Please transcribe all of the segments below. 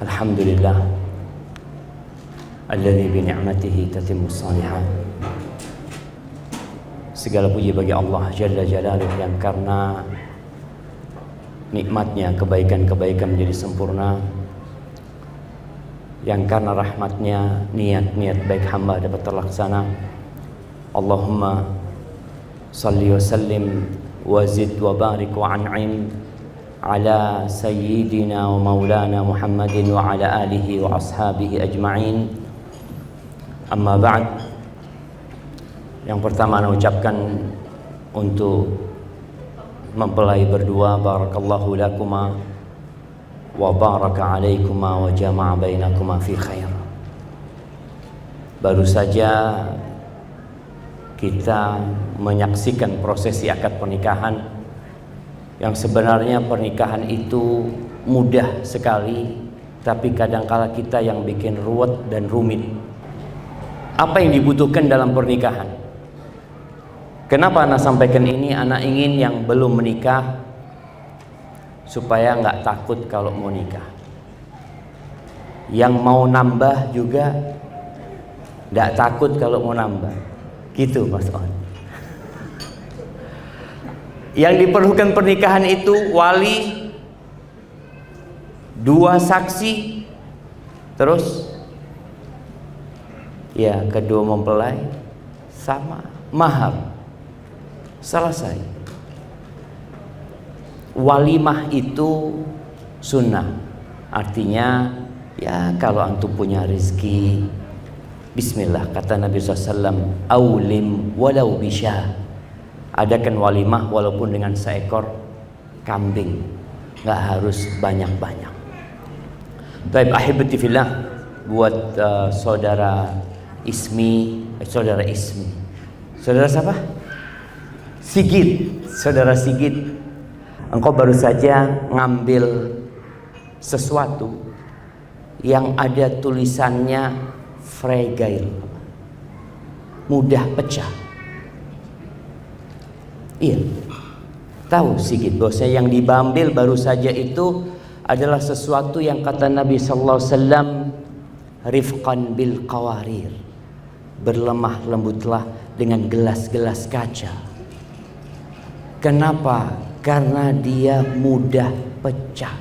Alhamdulillah alladzi bi ni'matihi tatimmus shalihat. Segala puji bagi Allah Jalla Jalaluh yang karena nikmatnya kebaikan-kebaikan menjadi sempurna, yang karena rahmatnya niat-niat baik hamba dapat terlaksana. Allahumma salli wa sallim wa zid wa barik wa an'im ala sayyidina wa maulana Muhammadin wa ala alihi wa ashabihi ajma'in. Amma ba'd. Yang pertama saya ucapkan untuk mempelai berdua, barakallahu lakuma wa baraka alaikuma wa jama'a bainakuma fi khair. Baru saja kita menyaksikan prosesi akad pernikahan, yang sebenarnya pernikahan itu mudah sekali, tapi kadangkala kita yang bikin ruwet dan rumit. Apa yang dibutuhkan dalam pernikahan? Kenapa anak sampaikan ini? Anak ingin yang belum menikah supaya nggak takut kalau mau nikah. Yang mau nambah juga nggak takut kalau mau nambah. Gitu Mas On. Yang diperlukan pernikahan itu wali, 2 saksi, terus ya kedua mempelai sama mahar. Selesai. Walimah itu sunnah. Artinya ya kalau antum punya rezeki, bismillah, kata Nabi SAW, aulim walau bisyah. Adakan walimah walaupun dengan seekor kambing, nggak harus banyak-banyak. Baik, ahibati fillah, buat saudara Ismi, saudara siapa? Sigit, saudara Sigit, engkau baru saja ngambil sesuatu yang ada tulisannya fragile, mudah pecah. Iya, tahu Sigit bahwasanya yang diambil baru saja itu adalah sesuatu yang kata Nabi sallallahu alaihi wasallam, rifqan bil qawarir, berlemah lembutlah dengan gelas-gelas kaca. Kenapa? Karena dia mudah pecah.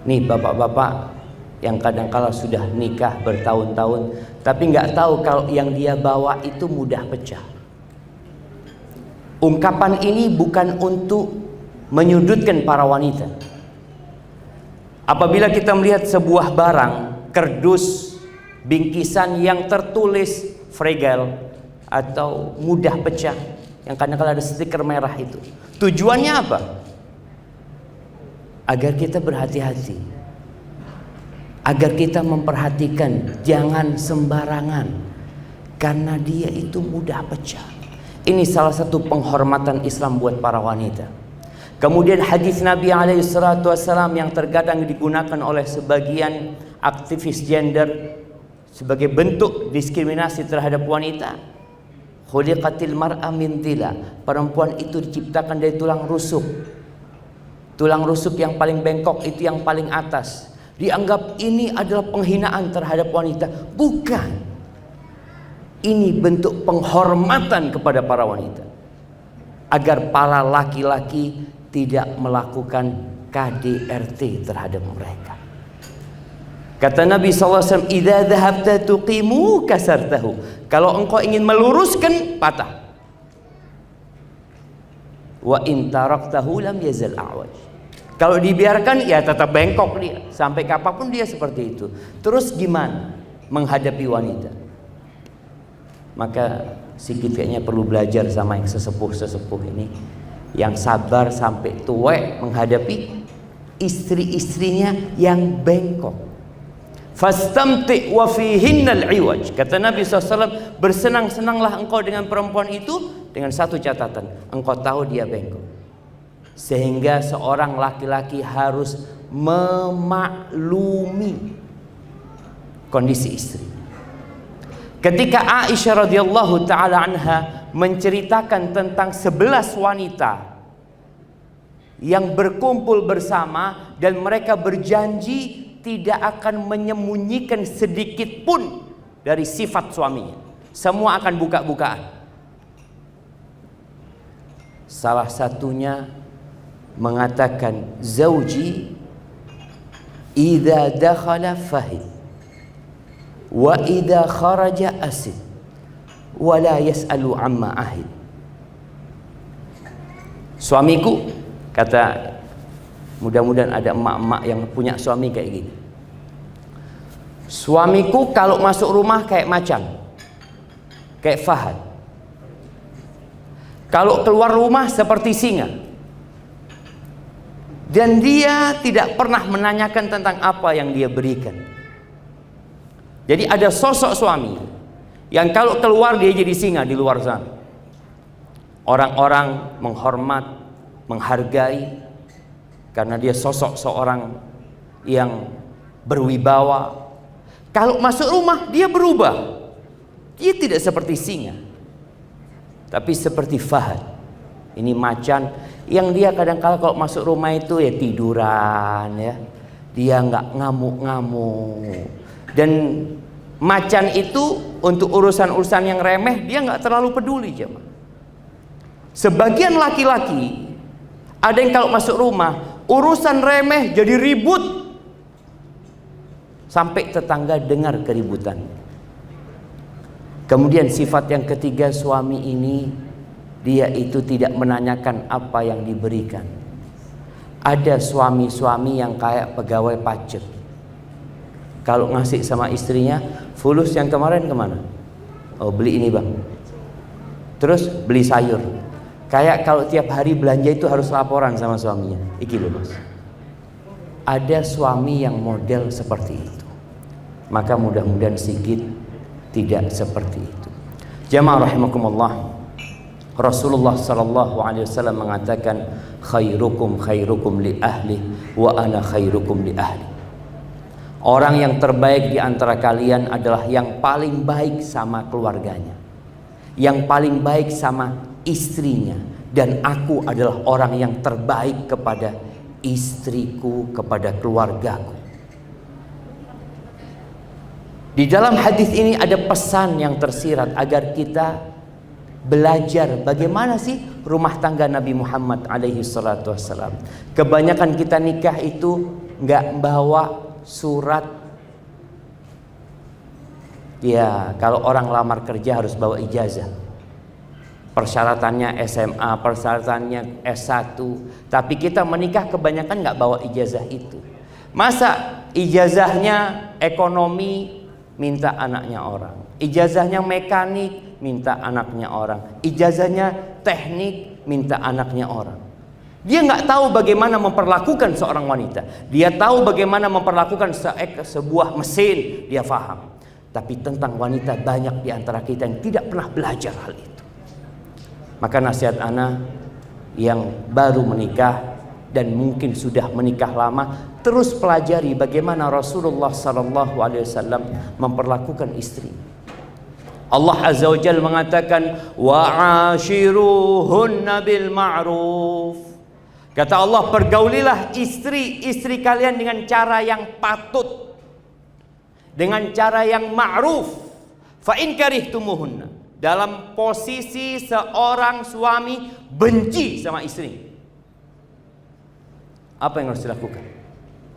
Nih bapak-bapak yang kadang-kala sudah nikah bertahun-tahun tapi nggak tahu kalau yang dia bawa itu mudah pecah. Ungkapan ini bukan untuk menyudutkan para wanita. Apabila kita melihat sebuah barang, kardus, bingkisan yang tertulis fragile atau mudah pecah, yang kadang-kadang ada stiker merah itu, tujuannya apa? Agar kita berhati-hati, agar kita memperhatikan, jangan sembarangan, karena dia itu mudah pecah. Ini salah satu penghormatan Islam buat para wanita. Kemudian hadis Nabi SAW yang terkadang digunakan oleh sebagian aktivis gender sebagai bentuk diskriminasi terhadap wanita. Khuliqatil mar'a min dhila. Perempuan itu diciptakan dari tulang rusuk. Tulang rusuk yang paling bengkok itu yang paling atas. Dianggap ini adalah penghinaan terhadap wanita. Bukan. Ini bentuk penghormatan kepada para wanita, agar para laki-laki tidak melakukan KDRT terhadap mereka. Kata Nabi SAW, idza dhahabta tuqimu kasartahu. Kalau engkau ingin meluruskan, patah. Wa in taraktahu lam yazal a'waj. Kalau dibiarkan ya tetap bengkok dia, sampai kapanpun dia seperti itu. Terus gimana menghadapi wanita? Maka Sigit kayaknya perlu belajar sama yang sesepuh-sesepuh ini, yang sabar sampai tua menghadapi istri-istrinya yang bengkok. Fastamti wa fihinnal iwaj. Kata Nabi SAW, bersenang-senanglah engkau dengan perempuan itu dengan satu catatan, engkau tahu dia bengkok. Sehingga seorang laki-laki harus memaklumi kondisi istri. Ketika Aisyah radhiyallahu taala anha menceritakan tentang 11 wanita yang berkumpul bersama dan mereka berjanji tidak akan menyembunyikan sedikit pun dari sifat suaminya. Semua akan buka-bukaan. Salah satunya mengatakan, zauji idza dakhala fahid wa idza kharaja asid wa la yas'alu amma ahid. Suamiku, kata, mudah-mudahan ada emak-emak yang punya suami kayak gini. Suamiku kalau masuk rumah kayak macan, kayak fahad. Kalau keluar rumah seperti singa. Dan dia tidak pernah menanyakan tentang apa yang dia berikan. Jadi ada sosok suami yang kalau keluar dia jadi singa di luar sana. Orang-orang menghormat, menghargai, karena dia sosok seorang yang berwibawa. Kalau masuk rumah dia berubah. Dia tidak seperti singa, tapi seperti fahad. Ini macan yang dia kadang-kala kalau masuk rumah itu ya tiduran ya. Dia nggak ngamuk-ngamuk. Dan macan itu untuk urusan-urusan yang remeh dia nggak terlalu peduli, jemaah. Sebagian laki-laki ada yang kalau masuk rumah urusan remeh jadi ribut sampai tetangga dengar keributan. Kemudian sifat yang ketiga suami ini, dia itu tidak menanyakan apa yang diberikan. Ada suami-suami yang kayak pegawai pajak. Kalau ngasih sama istrinya, fulus yang kemarin kemana? Oh, beli ini bang. Terus beli sayur. Kayak kalau tiap hari belanja itu harus laporan sama suaminya. Iki loh mas. Ada suami yang model seperti itu. Maka mudah-mudahan Sigit tidak seperti itu. Jamaah rahimakumullah. Rasulullah sallallahu alaihi wasallam mengatakan, khairukum khairukum li ahli wa ana khairukum li ahli. Orang yang terbaik di antara kalian adalah yang paling baik sama keluarganya, yang paling baik sama istrinya, dan aku adalah orang yang terbaik kepada istriku, kepada keluargaku. Di dalam hadis ini ada pesan yang tersirat agar kita belajar bagaimana sih rumah tangga Nabi Muhammad alaihi salatu wassalam. Kebanyakan kita nikah itu nggak bawa surat. Ya, kalau orang lamar kerja harus bawa ijazah. Persyaratannya SMA, persyaratannya S1. Tapi kita menikah kebanyakan nggak bawa ijazah itu. Masa ijazahnya ekonomi minta anaknya orang, ijazahnya mekanik minta anaknya orang, ijazahnya teknik minta anaknya orang. Dia nggak tahu bagaimana memperlakukan seorang wanita. Dia tahu bagaimana memperlakukan sebuah mesin, dia paham. Tapi tentang wanita banyak di antara kita yang tidak pernah belajar hal itu. Maka nasihat ana yang baru menikah dan mungkin sudah menikah lama, terus pelajari bagaimana Rasulullah SAW memperlakukan istri. Allah Azza wa Jalla mengatakan, wa'ashiruhunna bil ma'ruf. Kata Allah, pergaulilah istri-istri kalian dengan cara yang patut, dengan cara yang ma'ruf. Fa in karihtumuhunna, dalam posisi seorang suami benci sama istri, apa yang harus dilakukan?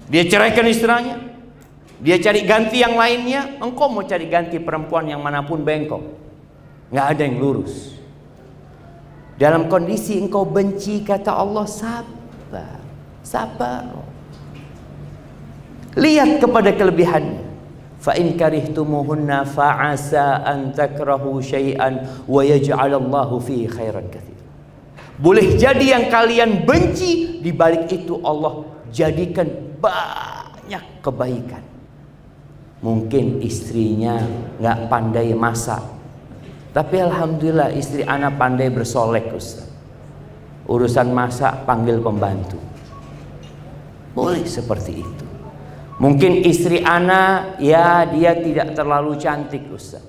Dia ceraikan istrinya, dia cari ganti yang lainnya. Engkau mau cari ganti perempuan yang manapun bengkok, nggak ada yang lurus. Dalam kondisi engkau benci, kata Allah, sabar, sabar. Lihat kepada kelebihannya. Fa in karihtumuhunna fa'asa an takrahu syai'an wa yaj'alallahu fihi khairan katsir. Boleh jadi yang kalian benci, di balik itu Allah jadikan banyak kebaikan. Mungkin istrinya nggak pandai masak, tapi alhamdulillah istri ana pandai bersolek, Ustaz. Urusan masak panggil pembantu. Boleh seperti itu. Mungkin istri ana ya dia tidak terlalu cantik, Ustaz,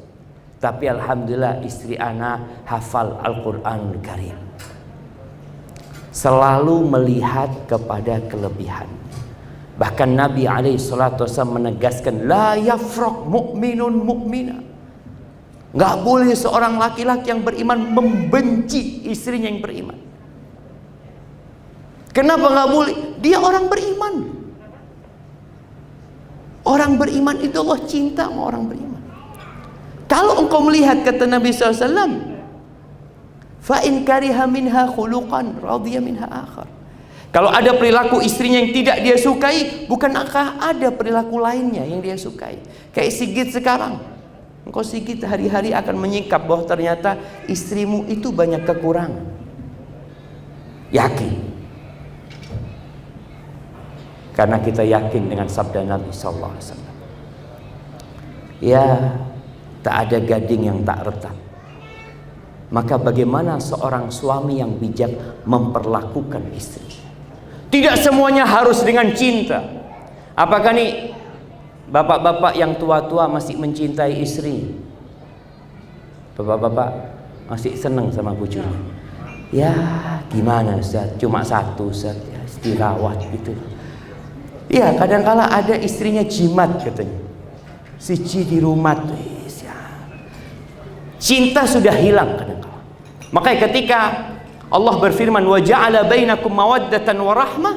tapi alhamdulillah istri ana hafal Al-Qur'anul Karim. Selalu melihat kepada kelebihan. Bahkan Nabi SAW menegaskan, la yafraq mu'minun mu'mina. Nggak boleh seorang laki-laki yang beriman membenci istrinya yang beriman. Kenapa nggak boleh? Dia orang beriman. Orang beriman itu Allah cinta sama orang beriman. Kalau engkau melihat, kata Nabi SAW, fa in kariha minha khuluqan radhiya minha akhar. Kalau ada perilaku istrinya yang tidak dia sukai, bukankah ada perilaku lainnya yang dia sukai? Kayak Sigit sekarang. Engkau Sigit hari-hari akan menyikap bahwa ternyata istrimu itu banyak kekurangan. Yakin. Karena kita yakin dengan sabda Nabi SAW. Ya, tak ada gading yang tak retak. Maka bagaimana seorang suami yang bijak memperlakukan istri? Tidak semuanya harus dengan cinta. Apakah nih bapak-bapak yang tua-tua masih mencintai istri? Bapak-bapak masih senang sama bujurnya? Ya gimana Ustaz, cuma satu Ustaz, ya, dirawat gitu. Ya kadang-kala ada istrinya jimat katanya, siji di rumah tuh, ya. Cinta sudah hilang kadang-kala. Makanya ketika Allah berfirman wa ja'ala bainakum mawaddatan wa rahmah,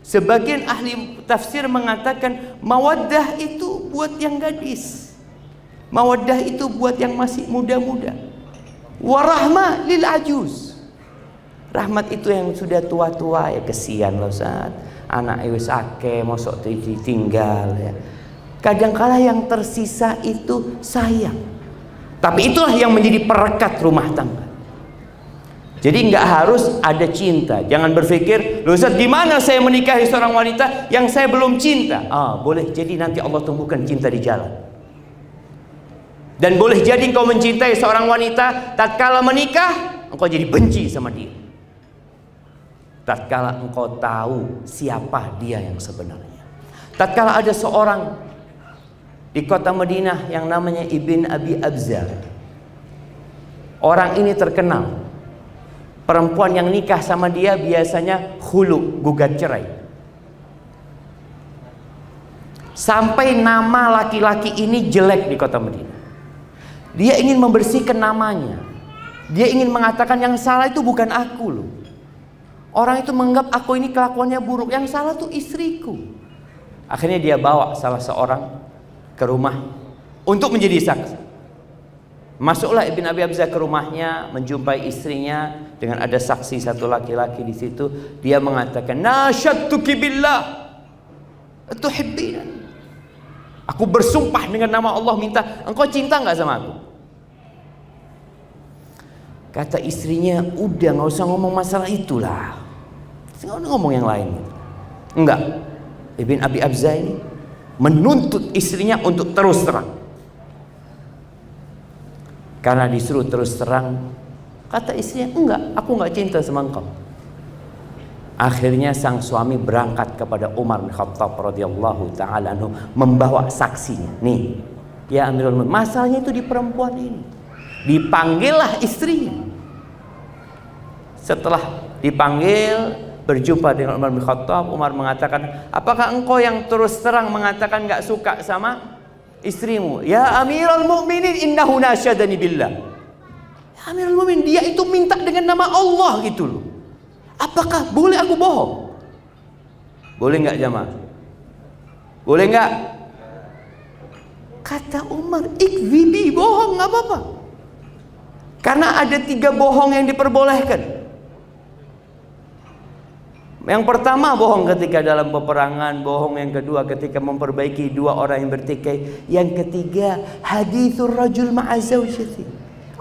sebagian ahli tafsir mengatakan mawaddah itu buat yang gadis, mawaddah itu buat yang masih muda-muda, wa rahmah lil ajuz. Rahmat itu yang sudah tua-tua, ya kesian loh Ustaz, anak wis akeh mosok ditinggal ya. Kadangkala yang tersisa itu sayang. Tapi itulah yang menjadi perekat rumah tangga. Jadi nggak harus ada cinta. Jangan berpikir, loh Ustaz, gimana saya menikahi seorang wanita yang saya belum cinta? Boleh jadi nanti Allah tumbuhkan cinta di jalan. Dan boleh jadi engkau mencintai seorang wanita, tatkala menikah engkau jadi benci sama dia. Tatkala engkau tahu siapa dia yang sebenarnya. Tatkala ada seorang di kota Madinah yang namanya Ibn Abi Abza. Orang ini terkenal. Perempuan yang nikah sama dia biasanya khulu, gugat cerai. Sampai nama laki-laki ini jelek di kota Madinah. Dia ingin membersihkan namanya. Dia ingin mengatakan yang salah itu bukan aku loh. Orang itu menganggap aku ini kelakuannya buruk, yang salah tuh istriku. Akhirnya dia bawa salah seorang ke rumah untuk menjadi saksi. Masuklah Ibn Abi Abza ke rumahnya, menjumpai istrinya dengan ada saksi satu laki-laki di situ. Dia mengatakan, nasyadtuki billah atuhibbina. Aku bersumpah dengan nama Allah, minta engkau cinta nggak sama aku? Kata istrinya, udah nggak usah ngomong masalah itulah, nggak ngomong yang lain. Enggak. Ibn Abi Abza ini menuntut istrinya untuk terus terang. Karena disuruh terus terang, kata istrinya, enggak, aku enggak cinta sama engkau. Akhirnya sang suami berangkat kepada Umar bin Khattab radhiyallahu ta'ala anhu, membawa saksinya. Nih, ya Amirul Mukminin, masalahnya itu di perempuan ini. Dipanggillah istrinya. Setelah dipanggil, berjumpa dengan Umar bin Khattab, Umar mengatakan, apakah engkau yang terus terang mengatakan enggak suka sama istrimu? Ya Amirul Mukminin, innahu nasyadani billah. Ya Amirul Mukminin, dia itu minta dengan nama Allah gitu loh. Apakah boleh aku bohong? Boleh enggak jamaah? Boleh enggak? Kata Umar, ikzibi, bohong enggak apa-apa. Karena ada 3 bohong yang diperbolehkan. Yang pertama bohong ketika dalam peperangan, bohong yang kedua ketika memperbaiki 2 orang yang bertikai, yang ketiga hadithur rajul ma'a zawjati,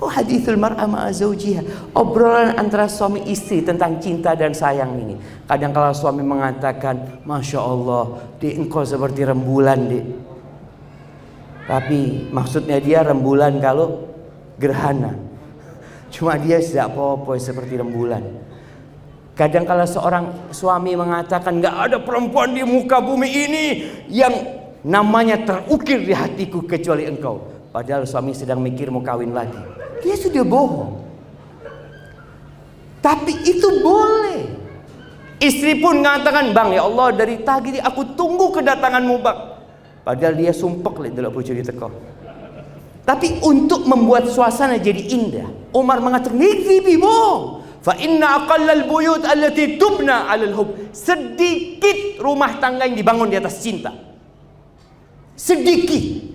hadithul mar'a ma'a zawjiha, obrolan antara suami istri tentang cinta dan sayang ini. Kadang kala suami mengatakan, Masya Allah, Dik, engkau seperti rembulan, Dik. Tapi maksudnya dia rembulan kalau gerhana, cuma dia tidak apa-apa seperti rembulan. Kadang-kala seorang suami mengatakan, nggak ada perempuan di muka bumi ini yang namanya terukir di hatiku kecuali engkau. Padahal suami sedang mikir mau kawin lagi. Dia sudah bohong. Tapi itu boleh. Istri pun mengatakan, "Bang, ya Allah, dari tadi aku tunggu kedatanganmu, Bang." Padahal dia sumpek lihat dulu bocor di teko. Tapi untuk membuat suasana jadi indah, Umar mengatakan, "Nikfi bong, fa inna aqallal buyut allati tubna 'alal hub." Sedikit rumah tangga yang dibangun di atas cinta. Sedikit.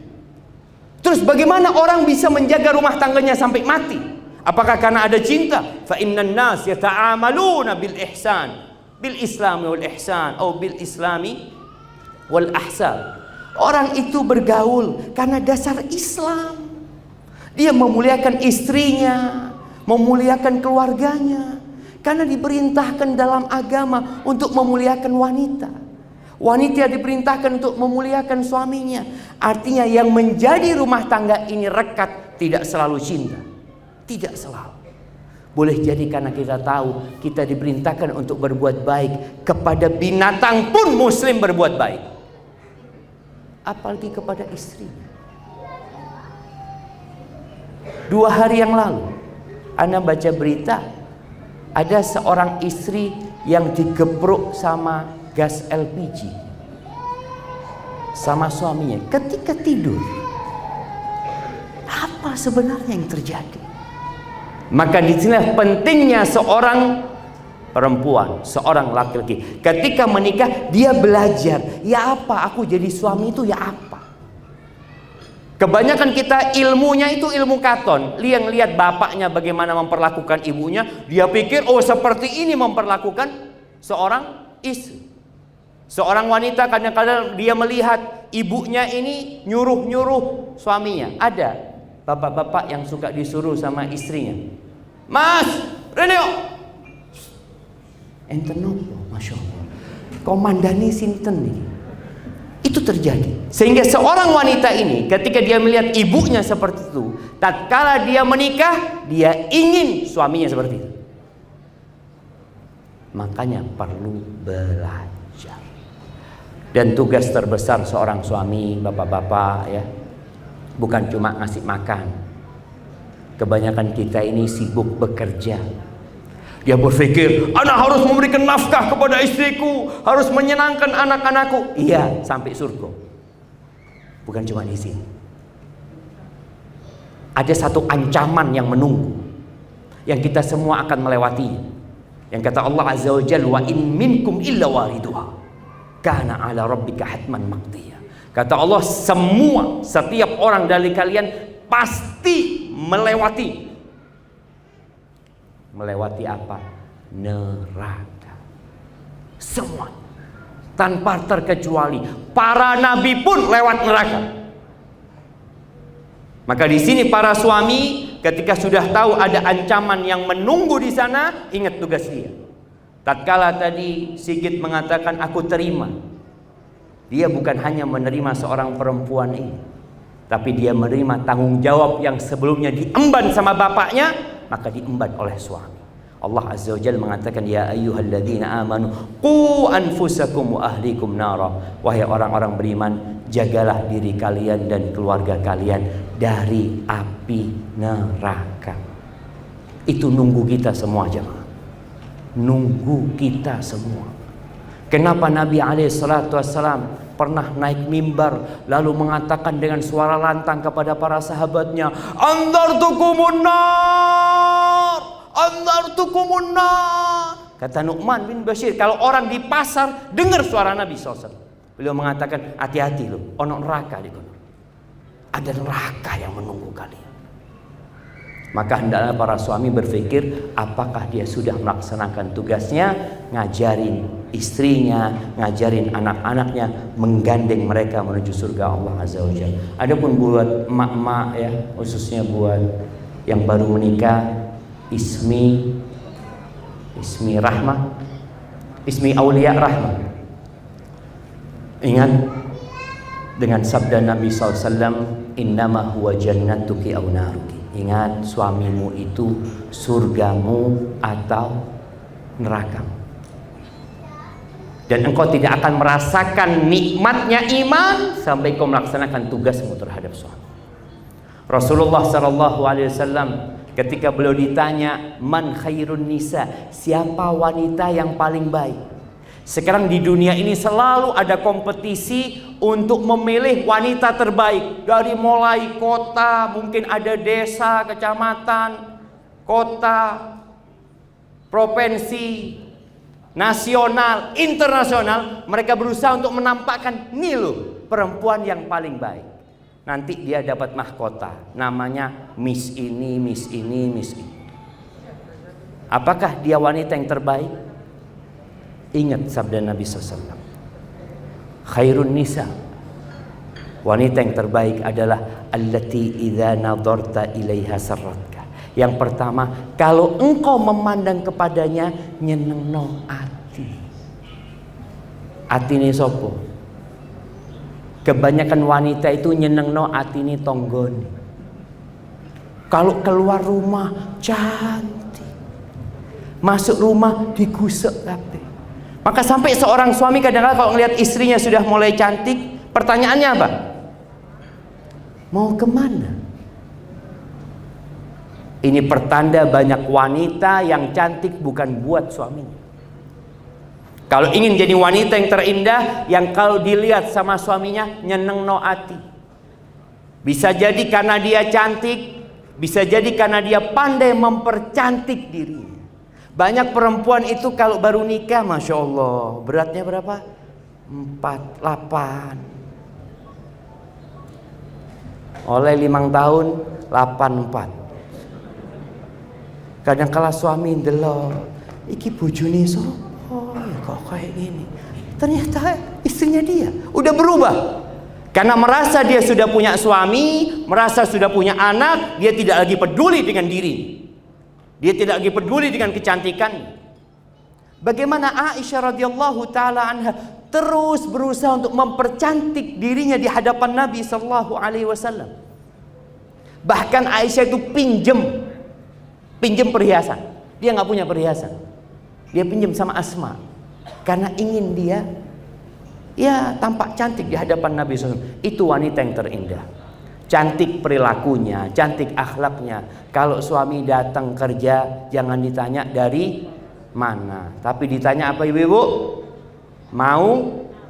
Terus bagaimana orang bisa menjaga rumah tangganya sampai mati? Apakah karena ada cinta? Fa innan nas yata'amaluna bil ihsan, bil islami wal ihsan, atau bil islami wal ahsan. Orang itu bergaul karena dasar Islam. Dia memuliakan istrinya, memuliakan keluarganya, karena diperintahkan dalam agama untuk memuliakan wanita. Wanita diperintahkan untuk memuliakan suaminya. Artinya yang menjadi rumah tangga ini rekat tidak selalu cinta. Tidak selalu. Boleh jadi karena kita tahu kita diperintahkan untuk berbuat baik. Kepada binatang pun muslim berbuat baik, apalagi kepada istrinya. 2 hari yang lalu Anda baca berita, ada seorang istri yang digeprok sama gas LPG sama suaminya ketika tidur. Apa sebenarnya yang terjadi? Maka di sini pentingnya seorang perempuan, seorang laki-laki ketika menikah, dia belajar, ya apa aku jadi suami itu, ya apa. Kebanyakan kita ilmunya itu ilmu katon. Yang lihat bapaknya bagaimana memperlakukan ibunya, dia pikir oh seperti ini memperlakukan seorang istri. Seorang wanita kadang-kadang dia melihat ibunya ini nyuruh-nyuruh suaminya. Ada bapak-bapak yang suka disuruh sama istrinya, "Mas, Reneo, enten nopo, masya Allah, komandani sinten nih." Itu terjadi. Sehingga seorang wanita ini ketika dia melihat ibunya seperti itu, tatkala dia menikah, dia ingin suaminya seperti itu. Makanya perlu belajar. Dan tugas terbesar seorang suami, bapak-bapak ya, bukan cuma ngasih makan. Kebanyakan kita ini sibuk bekerja. Dia berpikir, anak harus memberikan nafkah kepada istriku, harus menyenangkan anak-anakku. Iya, sampai surga. Bukan cuma di sini. Ada satu ancaman yang menunggu, yang kita semua akan melewati. Yang kata Allah Azza wa Jalla, "Wa in minkum illa wariduha kana ala rabbika hatman maqdiya." Kata Allah, setiap orang dari kalian pasti melewati apa? Neraka. Semua, tanpa terkecuali. Para nabi pun lewat neraka. Maka di sini para suami ketika sudah tahu ada ancaman yang menunggu di sana, ingat tugas dia. Tatkala tadi Sigit mengatakan aku terima, dia bukan hanya menerima seorang perempuan ini, tapi dia menerima tanggung jawab yang sebelumnya diemban sama bapaknya, maka diemban oleh suami. Allah Azza wa Jalla mengatakan, "Ya ayyuhalladzina amanu qu anfusakum wa ahlikum nara." Wahai orang-orang beriman, jagalah diri kalian dan keluarga kalian dari api neraka. Itu nunggu kita semua, jemaah. Nunggu kita semua. Kenapa Nabi SAW pernah naik mimbar lalu mengatakan dengan suara lantang kepada para sahabatnya, "Anzartukumun nar, anzartukumun nar." Kata Nu'man bin Bashir, kalau orang di pasar dengar suara Nabi SAW, beliau mengatakan, hati-hati loh, ono neraka di kono. Ada neraka yang menunggu kalian. Maka hendaklah para suami berpikir, apakah dia sudah melaksanakan tugasnya, ngajarin istrinya, ngajarin anak-anaknya, menggandeng mereka menuju surga Allah Azza wa Jalla. Adapun buat emak-emak ya, khususnya buat yang baru menikah, ismi rahmah, ismi aulia rahmah. Ingat dengan sabda Nabi SAW, "Innama huwa jannatuki aw naruki." Ingat, suamimu itu surgamu atau nerakamu. Dan engkau tidak akan merasakan nikmatnya iman sampai kau melaksanakan tugasmu terhadap suami. Rasulullah SAW ketika beliau ditanya, "Man khairun nisa?" Siapa wanita yang paling baik? Sekarang di dunia ini selalu ada kompetisi untuk memilih wanita terbaik. Dari mulai kota, mungkin ada desa, kecamatan, kota, provinsi, nasional, internasional. Mereka berusaha untuk menampakkan, nih loh perempuan yang paling baik. Nanti dia dapat mahkota, namanya Miss ini, Miss ini, Miss ini. Apakah dia wanita yang terbaik? Ingat sabda Nabi SAW, khairun nisa, wanita yang terbaik adalah allati idza nadarta ilaiha sarratka. Yang pertama, kalau engkau memandang kepadanya nyenengno ati. Atine sopo? Kebanyakan wanita itu nyenengno atine tonggone. Kalau keluar rumah cantik, masuk rumah digusek kabeh. Maka sampai seorang suami kadang-kadang kalau ngelihat istrinya sudah mulai cantik, pertanyaannya apa? Mau kemana? Ini pertanda banyak wanita yang cantik bukan buat suaminya. Kalau ingin jadi wanita yang terindah, yang kalau dilihat sama suaminya nyenengno ati. Bisa jadi karena dia cantik, bisa jadi karena dia pandai mempercantik dirinya. Banyak perempuan itu kalau baru nikah, Masya Allah, beratnya berapa? 48. Oleh 5 tahun 84. Kadang kala suami ndelok, iki bojone sapa ya kok kayak gini. Ternyata istrinya dia udah berubah. Karena merasa dia sudah punya suami, merasa sudah punya anak, dia tidak lagi peduli dengan diri. Dia tidak lagi peduli dengan kecantikan. Bagaimana Aisyah radhiyallahu taala anha terus berusaha untuk mempercantik dirinya di hadapan Nabi sallallahu alaihi wasallam. Bahkan Aisyah itu pinjam perhiasan. Dia nggak punya perhiasan. Dia pinjam sama Asma karena ingin dia tampak cantik di hadapan Nabi SAW. Itu wanita yang terindah. Cantik perilakunya, cantik akhlaknya. Kalau suami datang kerja, jangan ditanya dari mana, tapi ditanya apa ibu-ibu? Mau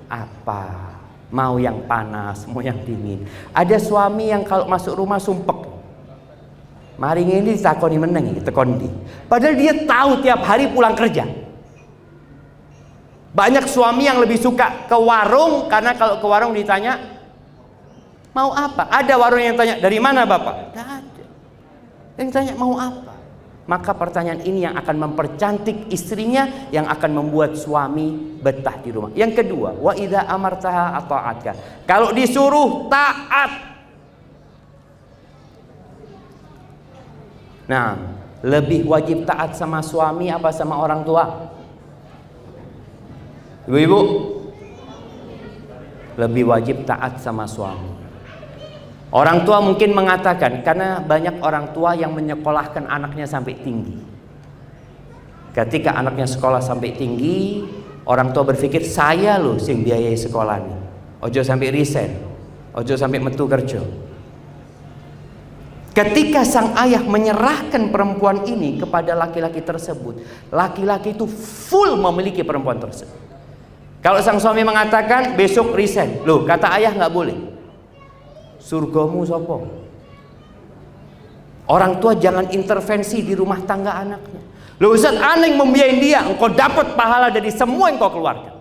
apa? Mau yang panas, mau yang dingin. Ada suami yang kalau masuk rumah sumpek. Mari ini ditakoni meneng, tekondi. Padahal dia tahu tiap hari pulang kerja. Banyak suami yang lebih suka ke warung karena kalau ke warung ditanya mau apa? Ada warung yang tanya, dari mana bapak? Tidak ada. Yang tanya mau apa? Maka pertanyaan ini yang akan mempercantik istrinya, yang akan membuat suami betah di rumah. Yang kedua, wa idza amartaha ata'atka. Kalau disuruh taat. Nah, lebih wajib taat sama suami apa sama orang tua? Ibu-ibu, lebih wajib taat sama suami. Orang tua mungkin mengatakan, karena banyak orang tua yang menyekolahkan anaknya sampai tinggi. Ketika anaknya sekolah sampai tinggi, orang tua berpikir, saya loh sing biayai sekolah ini. Ojo sampai resign, ojo sampai metu kerja. Ketika sang ayah menyerahkan perempuan ini kepada laki-laki tersebut, laki-laki itu full memiliki perempuan tersebut. Kalau sang suami mengatakan besok resign, loh kata ayah nggak boleh. Surgamu sopo? Orang tua jangan intervensi di rumah tangga anaknya. Loh Ustaz, aneh membiayain dia, engkau dapat pahala dari semua yang kau keluarkan.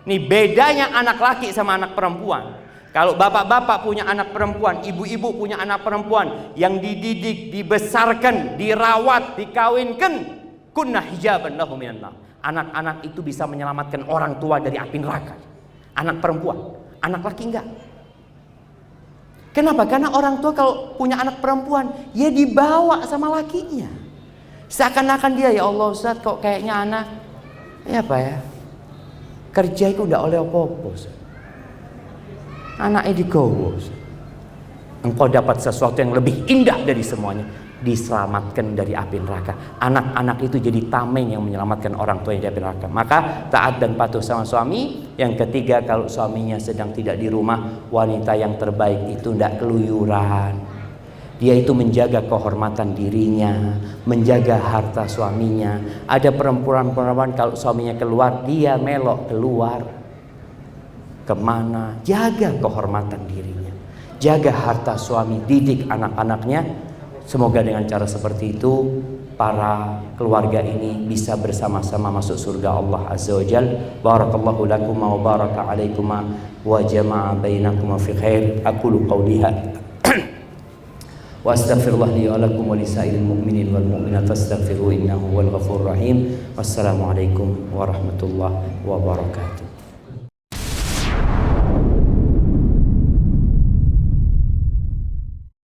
Ini bedanya anak laki sama anak perempuan. Kalau bapak-bapak punya anak perempuan, ibu-ibu punya anak perempuan yang dididik, dibesarkan, dirawat, dikawinkan, kunna hijaban lahu minan nar. Anak-anak itu bisa menyelamatkan orang tua dari api neraka. Anak perempuan, anak laki enggak. Kenapa? Karena orang tua kalau punya anak perempuan, ya dibawa sama lakinya. Seakan-akan dia, ya Allah Ustaz, kok kayaknya anak, ya apa ya, kerja itu udah oleh apa-apa. Anaknya digowo. Engkau dapat sesuatu yang lebih indah dari semuanya, diselamatkan dari api neraka. Anak-anak itu jadi tameng yang menyelamatkan orang tua dari api neraka. Maka taat dan patuh sama suami. Yang ketiga, kalau suaminya sedang tidak di rumah, wanita yang terbaik itu tidak keluyuran. Dia itu menjaga kehormatan dirinya, menjaga harta suaminya. Ada perempuan-perempuan kalau suaminya keluar, dia melok keluar. Kemana? Jaga kehormatan dirinya, jaga harta suami, didik anak-anaknya. Semoga dengan cara seperti itu para keluarga ini bisa bersama-sama masuk surga Allah Azza wa Jalla. Barakallahu lakum wa baraka alaikum wa jama'a bainakum fi khair. Aqulu qawli hadza wa astaghfirullah li wa lakum wa lisairil mu'minin wal mu'minat fastaghfiruhu innahu huwal ghafurur rahim. Wassalamu alaikum warahmatullahi wabarakatuh.